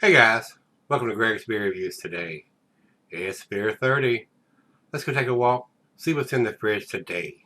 Hey guys, welcome to Gregsbeerreviews today. It's beer 30. Let's go take a walk, see what's in the fridge today.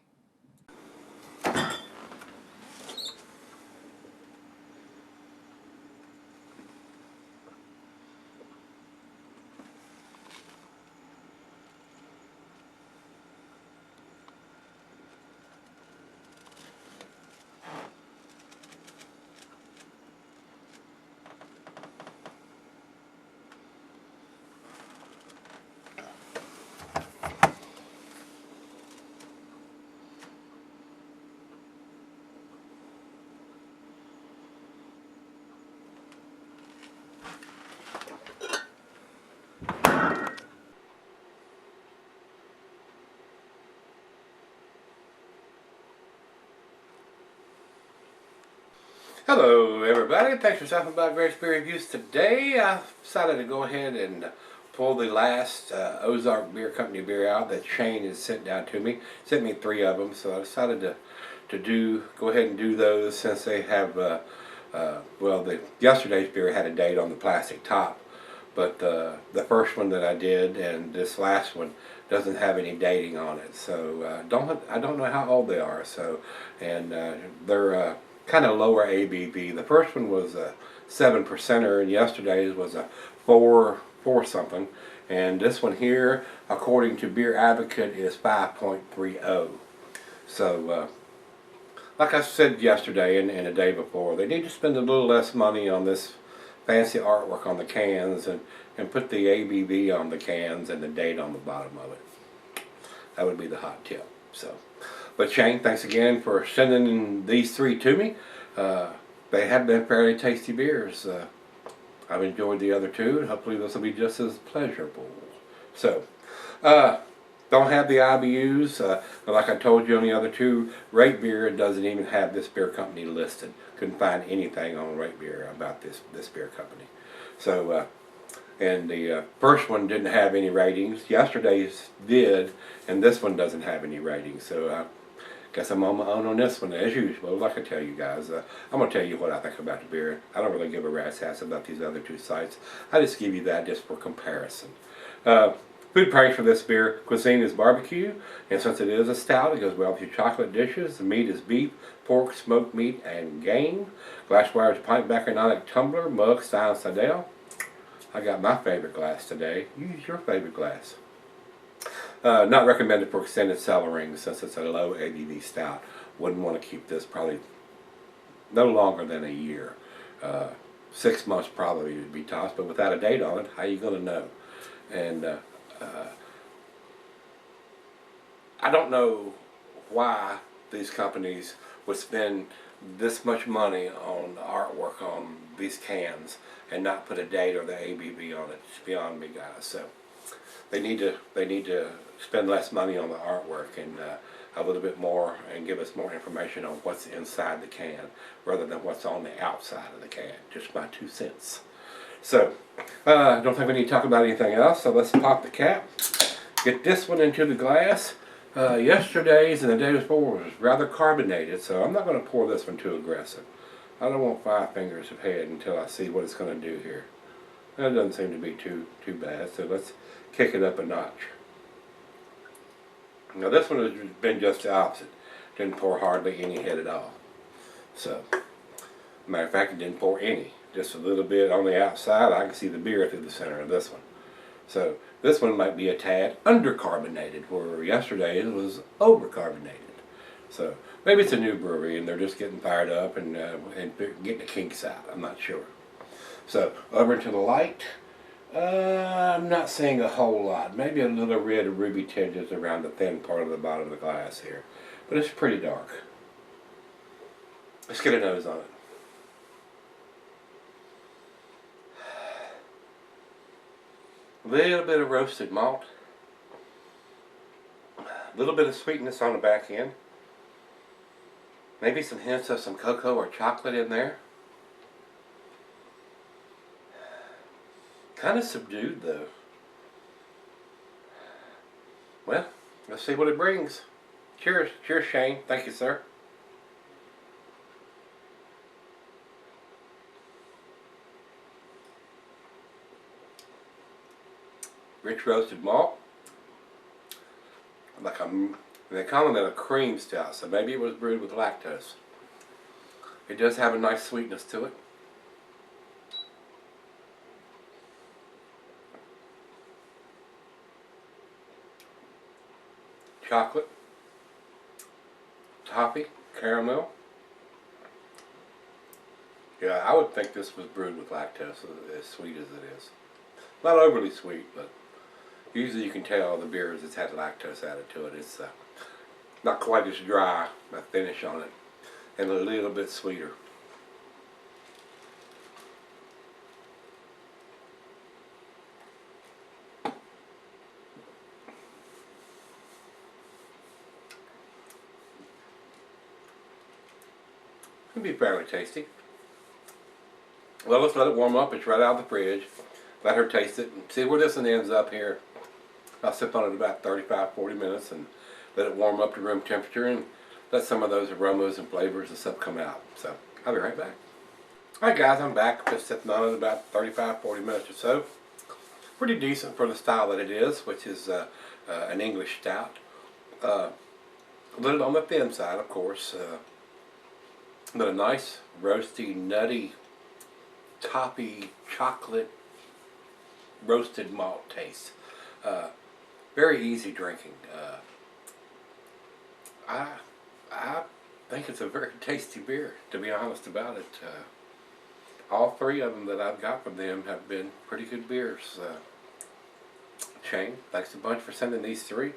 Hello everybody, thanks for stopping by Gregsbeerreviews today. I decided to go ahead and pull the last Ozark Beer Company beer out that Shane has sent down to me. Sent me 3 of them, so I decided to go ahead and do those since they have, yesterday's beer had a date on the plastic top. But the first one that I did and this last one doesn't have any dating on it, so I don't know how old they are. So, and they're kind of lower ABV. The first one was a 7%er, and yesterday's was a 4 something, and this one here, according to Beer Advocate, is 5.30. So, like I said yesterday and the day before, they need to spend a little less money on this fancy artwork on the cans and put the ABV on the cans and the date on the bottom of it. That would be the hot tip. So, but Shane, thanks again for sending these 3 to me. They have been fairly tasty beers. I've enjoyed the other 2, and hopefully this will be just as pleasurable. So, don't have the IBUs. Like I told you on the other 2, Rate Beer doesn't even have this beer company listed. Couldn't find anything on Rate Beer about this beer company. So, and the first one didn't have any ratings. Yesterday's did, and this one doesn't have any ratings. So I guess I'm on my own on this one as usual. Like I tell you guys, I'm gonna tell you what I think about the beer. I don't really give a rat's ass about these other 2 sites. I just give you that just for comparison. Food price for this beer: cuisine is barbecue, and since it is a stout, it goes well with your chocolate dishes. The meat is beef, pork, smoked meat, and game. Glassware is pint bacchanalic tumbler, mug, style, Sidell. I got my favorite glass today. Use your favorite glass. Not recommended for extended cellaring since it's a low ABV stout. Wouldn't want to keep this probably no longer than a year. 6 months probably would be tops, but without a date on it, how are you going to know? And I don't know why these companies would spend this much money on the artwork on these cans and not put a date or the ABV on it. It's beyond me, guys. So they need to spend less money on the artwork and a little bit more, and give us more information on what's inside the can rather than what's on the outside of the can. Just my 2 cents. So I don't think we need to talk about anything else. So let's pop the cap. Get this one into the glass. Yesterday's and the day before was rather carbonated, so I'm not going to pour this one too aggressive. I don't want 5 fingers ahead until I see what it's going to do here. That doesn't seem to be too bad, so let's kick it up a notch. Now this one has been just the opposite. Didn't pour hardly any head at all. So, matter of fact, it didn't pour any. Just a little bit on the outside. I can see the beer through the center of this one. So this one might be a tad undercarbonated, where yesterday it was overcarbonated. So maybe it's a new brewery and they're just getting fired up and getting the kinks out. I'm not sure. So over to the light. I'm not seeing a whole lot. Maybe a little red ruby tinges around the thin part of the bottom of the glass here. But it's pretty dark. Let's get a nose on it. A little bit of roasted malt. A little bit of sweetness on the back end. Maybe some hints of some cocoa or chocolate in there. Kind of subdued though. Well, let's see what it brings. Cheers. Cheers, Shane. Thank you, sir. Rich roasted malt. Like they call it a cream stout, so maybe it was brewed with lactose. It does have a nice sweetness to it. Chocolate, toffee, caramel. Yeah, I would think this was brewed with lactose, as sweet as it is. Not overly sweet, but usually you can tell the beers that's had lactose added to it. It's not quite as dry, a finish on it, and a little bit sweeter. It'll be fairly tasty. Well, let's let it warm up. It's right out of the fridge. Let her taste it and see where this one ends up here. I'll sip on it about 35-40 minutes and let it warm up to room temperature and let some of those aromas and flavors and stuff come out. So I'll be right back. Alright guys, I'm back. Just sipping on it about 35-40 minutes or so. Pretty decent for the style that it is, which is an English stout. A little on the thin side, of course. But a nice, roasty, nutty, toffee, chocolate, roasted malt taste. Very easy drinking. I think it's a very tasty beer, to be honest about it. All three of them that I've got from them have been pretty good beers. Shane, thanks a bunch for sending these three.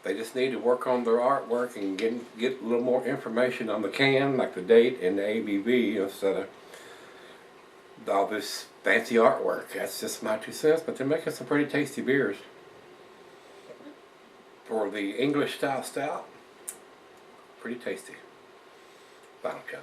They just need to work on their artwork and get a little more information on the can, like the date and the ABV, instead of all this fancy artwork. That's just my 2 cents, but they're making some pretty tasty beers. For the English style stout, pretty tasty. Final chug.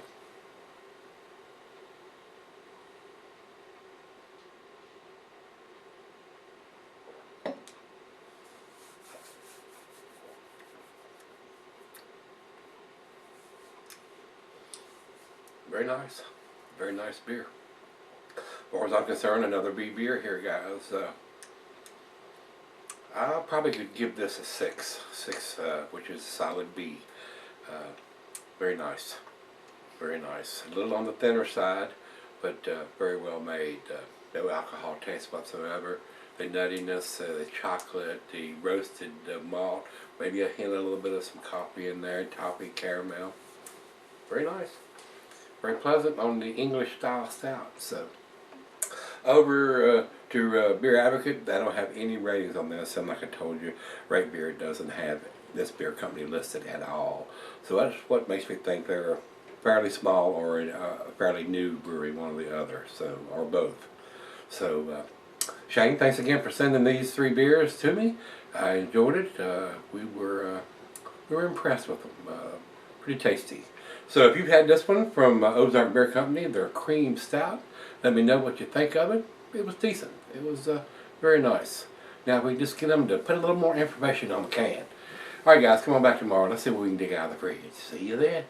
Very nice beer. As far as I'm concerned, another B beer here, guys. I probably could give this a 6, which is a solid B. Very nice, very nice. A little on the thinner side, but very well made. No alcohol taste whatsoever. The nuttiness, the chocolate, the roasted malt, maybe a hint, a little bit of some coffee in there, toffee, caramel. Very nice. Very pleasant on the English style stout. So over to Beer Advocate, they don't have any ratings on this, and like I told you, Rate Beer doesn't have this beer company listed at all. So that's what makes me think they're a fairly small or a fairly new brewery, one or the other, so, or both. So Shane, thanks again for sending these 3 beers to me. I enjoyed it. We were impressed with them. Pretty tasty. So if you've had this one from Ozark Beer Company, their cream stout, let me know what you think of it. It was decent. It was very nice. Now we just get them to put a little more information on the can. Alright guys, come on back tomorrow. Let's see what we can dig out of the fridge. See you then.